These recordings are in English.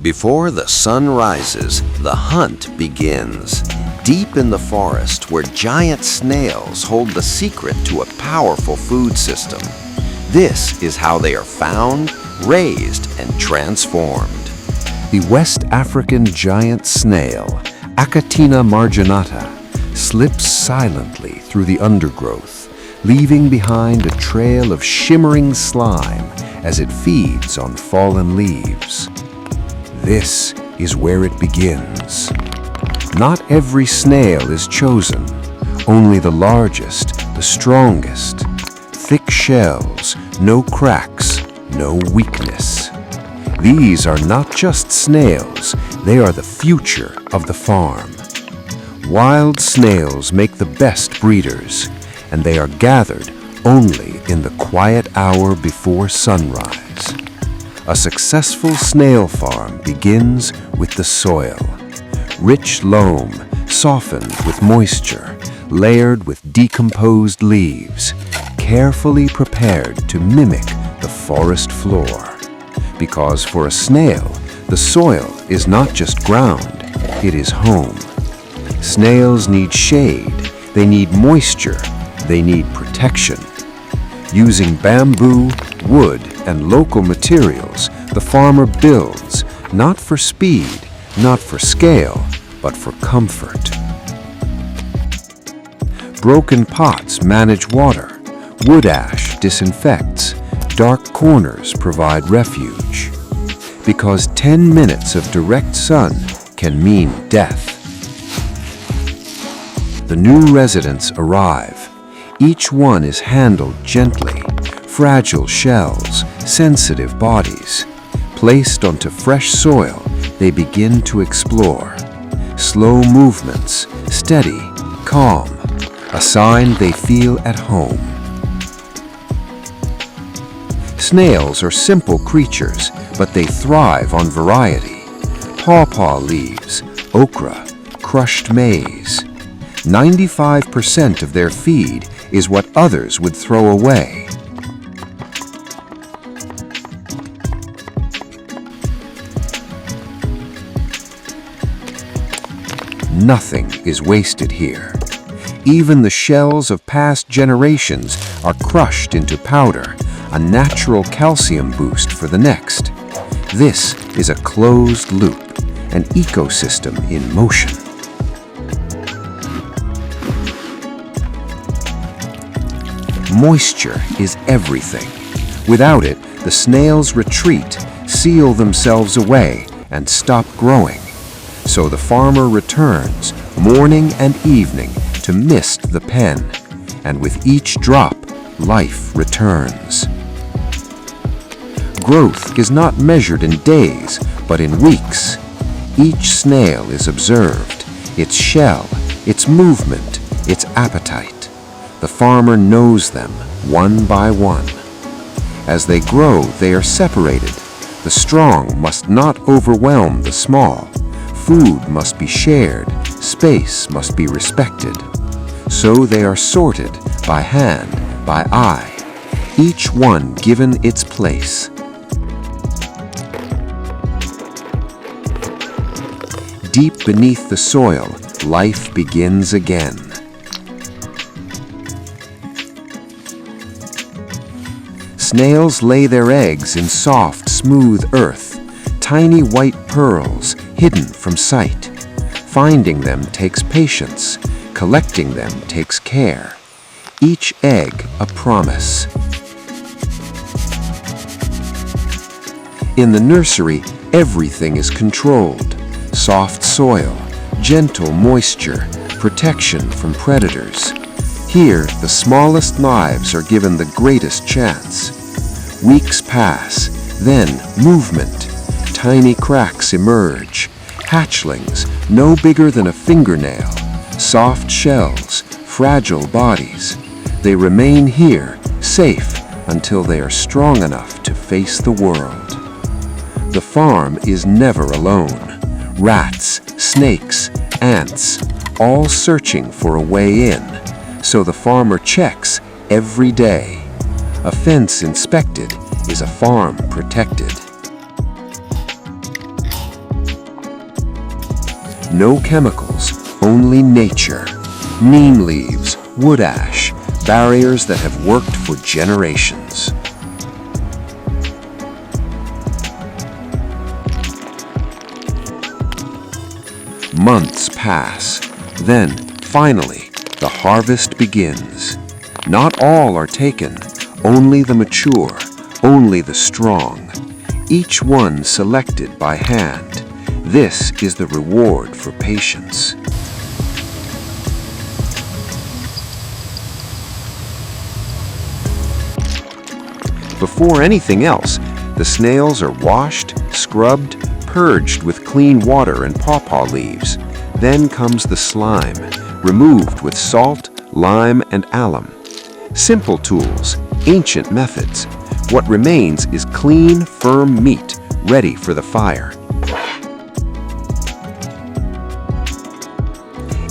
Before the sun rises, the hunt begins. Deep in the forest where giant snails hold the secret to a powerful food system. This is how they are found, raised, and transformed. The West African giant snail, Achatina marginata, slips silently through the undergrowth, leaving behind a trail of shimmering slime as it feeds on fallen leaves. This is where it begins. Not every snail is chosen, only the largest, the strongest. Thick shells, no cracks, no weakness. These are not just snails, they are the future of the farm. Wild snails make the best breeders, and they are gathered only in the quiet hour before sunrise. A successful snail farm begins with the soil. Rich loam, softened with moisture, layered with decomposed leaves, carefully prepared to mimic the forest floor. Because for a snail, the soil is not just ground, it is home. Snails need shade, they need moisture, they need protection. Using bamboo, wood, and local materials, the farmer builds, not for speed, not for scale, but for comfort. Broken pots manage water, wood ash disinfects, dark corners provide refuge. Because 10 minutes of direct sun can mean death. The new residents arrive. Each one is handled gently, fragile shells, sensitive bodies. Placed onto fresh soil, they begin to explore. Slow movements, steady, calm, a sign they feel at home. Snails are simple creatures, but they thrive on variety. Pawpaw leaves, okra, crushed maize. 95% of their feed is what others would throw away. Nothing is wasted here. Even the shells of past generations are crushed into powder, a natural calcium boost for the next. This is a closed loop, an ecosystem in motion. Moisture is everything. Without it, the snails retreat, seal themselves away, and stop growing. So the farmer returns, morning and evening, to mist the pen, and with each drop, life returns. Growth is not measured in days, but in weeks. Each snail is observed, its shell, its movement, its appetite. The farmer knows them one by one. As they grow, they are separated. The strong must not overwhelm the small. Food must be shared, space must be respected. So they are sorted by hand, by eye, each one given its place. Deep beneath the soil, life begins again. Snails lay their eggs in soft, smooth earth, tiny white pearls hidden from sight. Finding them takes patience, collecting them takes care. Each egg a promise. In the nursery, everything is controlled. Soft soil, gentle moisture, protection from predators. Here, the smallest lives are given the greatest chance. Weeks pass, then movement. Tiny cracks emerge. Hatchlings, no bigger than a fingernail. Soft shells, fragile bodies. They remain here, safe, until they are strong enough to face the world. The farm is never alone. Rats, snakes, ants, all searching for a way in. So the farmer checks every day. A fence inspected is a farm protected. No chemicals, only nature. Neem leaves, wood ash, barriers that have worked for generations. Months pass. Then, finally, the harvest begins. Not all are taken, only the mature, only the strong. Each one selected by hand. This is the reward for patience. Before anything else, the snails are washed, scrubbed, purged with clean water and pawpaw leaves. Then comes the slime, removed with salt, lime, and alum. Simple tools, ancient methods. What remains is clean, firm meat, ready for the fire.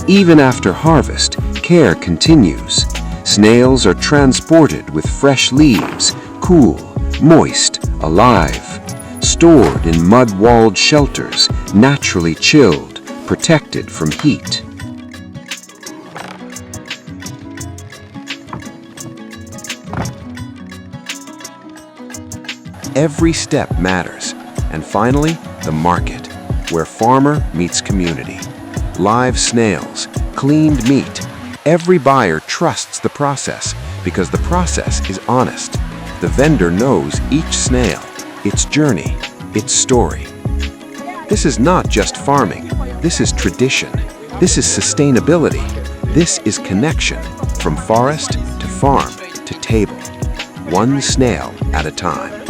Even after harvest, care continues. Snails are transported with fresh leaves, cool, moist, alive. Stored in mud-walled shelters, naturally chilled, protected from heat. Every step matters. And finally, the market, where farmer meets community. Live snails, cleaned meat. Every buyer trusts the process because the process is honest. The vendor knows each snail, its journey, its story. This is not just farming. This is tradition. This is sustainability. This is connection from forest to farm to table. One snail at a time.